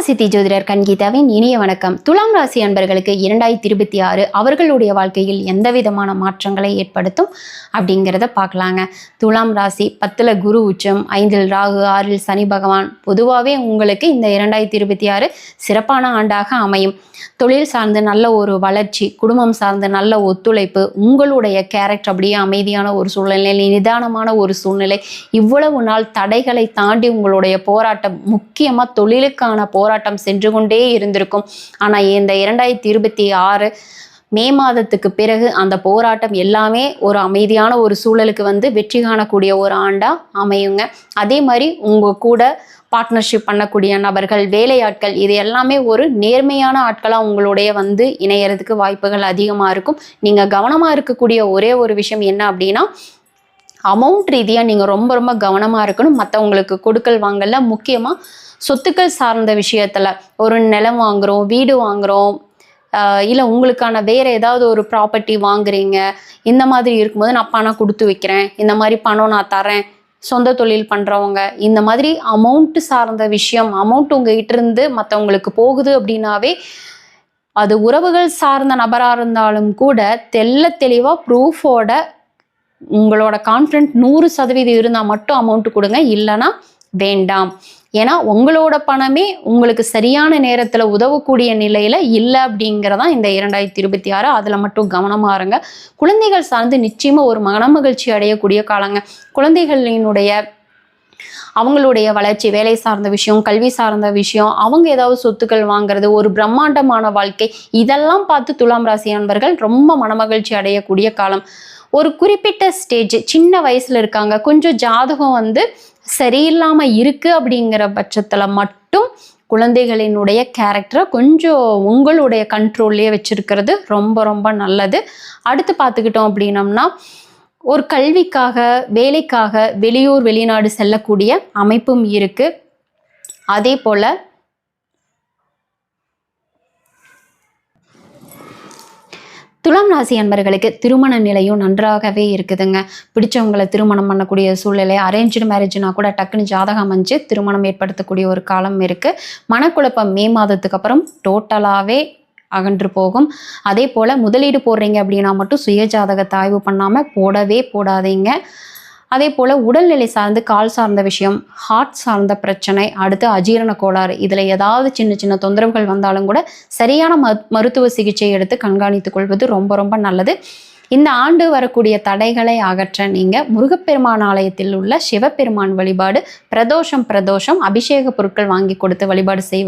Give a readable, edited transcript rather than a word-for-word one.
வாராசித்தி ஜோதிடர் கன்கீதாவின் இனிய வணக்கம். துலாம் ராசி அன்பர்களுக்கு 2026 அவர்களுடைய வாழ்க்கையில் எந்த விதமான மாற்றங்களை ஏற்படுத்தும் அப்படிங்கிறத பார்க்கலாங்க. துலாம் ராசி 10ல் குரு உச்சம், 5ல் ராகு, 6ல் சனி பகவான். பொதுவாகவே உங்களுக்கு இந்த 2026 சிறப்பான ஆண்டாக அமையும். தொழில் சார்ந்து நல்ல ஒரு வளர்ச்சி, குடும்பம் சார்ந்து நல்ல ஒத்துழைப்பு, உங்களுடைய கேரக்டர் அப்படியே அமைதியான ஒரு சூழ்நிலை, நிதானமான ஒரு சூழ்நிலை, இவ்வளவு நாள் தடைகளை தாண்டி உங்களுடைய போராட்டம், முக்கியமாக தொழிலுக்கான போராட்டம் சென்று கொண்டே இருந்திருக்கும். ஆனால் இந்த 2026 மே மாதத்துக்கு பிறகு அந்த போராட்டம் எல்லாமே ஒரு அமைதியான ஒரு சூழலுக்கு வெற்றி காணக்கூடிய ஒரு ஆண்டாக அமையுங்க. அதே மாதிரி உங்கள் கூட பார்ட்னர்ஷிப் பண்ணக்கூடிய நபர்கள், வேலையாட்கள், இது எல்லாமே ஒரு நேர்மையான ஆட்களாக உங்களுடைய இணையறதுக்கு வாய்ப்புகள் அதிகமாக இருக்கும். நீங்கள் கவனமாக இருக்கக்கூடிய ஒரே ஒரு விஷயம் என்ன அப்படின்னா, அமௌண்ட் ரீதியாக நீங்கள் ரொம்ப ரொம்ப கவனமாக இருக்கணும். மற்றவங்களுக்கு கொடுக்கல் வாங்கல, முக்கியமாக சொத்துக்கள் சார்ந்த விஷயத்தில், ஒரு நிலம் வாங்குகிறோம், வீடு வாங்குகிறோம், இல்லை உங்களுக்கான வேறு ஏதாவது ஒரு ப்ராப்பர்ட்டி வாங்குறீங்க, இந்த மாதிரி இருக்கும்போது நான் பணம் கொடுத்து வைக்கிறேன், இந்த மாதிரி பணம் நான் தரேன், சொந்த தொழில் பண்ணுறவங்க, இந்த மாதிரி அமௌண்ட்டு சார்ந்த விஷயம், அமௌண்ட் உங்ககிட்ட இருந்து மற்றவங்களுக்கு போகுது அப்படின்னாவே, அது உறவுகள் சார்ந்த நபராக இருந்தாலும் கூட தெளிவாக ப்ரூஃபோட உங்களோட கான்ஃபிடென்ட் 100% இருந்தால் மட்டும் அமௌண்ட்டு கொடுங்க, இல்லைன்னா வேண்டாம். ஏன்னா உங்களோட பணமே உங்களுக்கு சரியான நேரத்தில் உதவக்கூடிய நிலையில் இல்லை அப்படிங்கிறதான் இந்த 2026. அதில் மட்டும் கவனமாக இருங்க. குழந்தைகள் சார்ந்து நிச்சயமாக ஒரு மனமகிழ்ச்சி அடையக்கூடிய காலங்க. குழந்தைகளினுடைய அவங்களுடைய வளர்ச்சி, வேலை சார்ந்த விஷயம், கல்வி சார்ந்த விஷயம், அவங்க ஏதாவது சொத்துக்கள் வாங்குறது, ஒரு பிரம்மாண்டமான வாழ்க்கை, இதெல்லாம் பார்த்து துலாம் ராசி அன்பர்கள் ரொம்ப மனமகிழ்ச்சி அடையக்கூடிய காலம். ஒரு குறிப்பிட்ட ஸ்டேஜ், சின்ன வயசுல இருக்காங்க, கொஞ்சம் ஜாதகம் சரியில்லாமல் இருக்குது அப்படிங்கிற பட்சத்தில் மட்டும் குழந்தைகளினுடைய கேரக்டரை கொஞ்சம் உங்களுடைய கண்ட்ரோல்லையே வச்சிருக்கிறது ரொம்ப ரொம்ப நல்லது. அடுத்து பார்த்துக்கிட்டோம் அப்படின்னம்னா, ஒரு கல்விக்காக, வேலைக்காக வெளியூர் வெளிநாடு செல்லக்கூடிய அமைப்பும் இருக்குது. அதே போல் துலாம் ராசி அன்பர்களுக்கு திருமண நிலையும் நன்றாகவே இருக்குதுங்க. பிடிச்சவங்களை திருமணம் பண்ணக்கூடிய சூழ்நிலை, அரேஞ்சு மேரேஜ்னா கூட டக்குன்னு ஜாதகம் அமைஞ்சு திருமணம் ஏற்படுத்தக்கூடிய ஒரு காலம் இருக்குது. மனக்குழப்பம் மே மாதத்துக்கு அப்புறம் டோட்டலாகவே அகன்று போகும். அதே போல் முதலீடு போடுறீங்க அப்படின்னா மட்டும் சுய ஜாதகத்தை ஆய்வு பண்ணாமல் போடவே போடாதீங்க. அதே போல் உடல்நிலை சார்ந்து, கால் சார்ந்த விஷயம், ஹார்ட் சார்ந்த பிரச்சனை, அடுத்து அஜீரண கோளாறு, இதில் ஏதாவது சின்ன சின்ன தொந்தரவுகள் வந்தாலும் கூட சரியான மருத்துவ சிகிச்சை எடுத்து கண்காணித்துக் கொள்வது ரொம்ப ரொம்ப நல்லது. இந்த ஆண்டு வரக்கூடிய தடைகளை அகற்ற நீங்கள் முருகப்பெருமான் ஆலயத்தில் உள்ள சிவபெருமான் வழிபாடு, பிரதோஷம் அபிஷேக பொருட்கள் வாங்கி கொடுத்து வழிபாடு செய்வது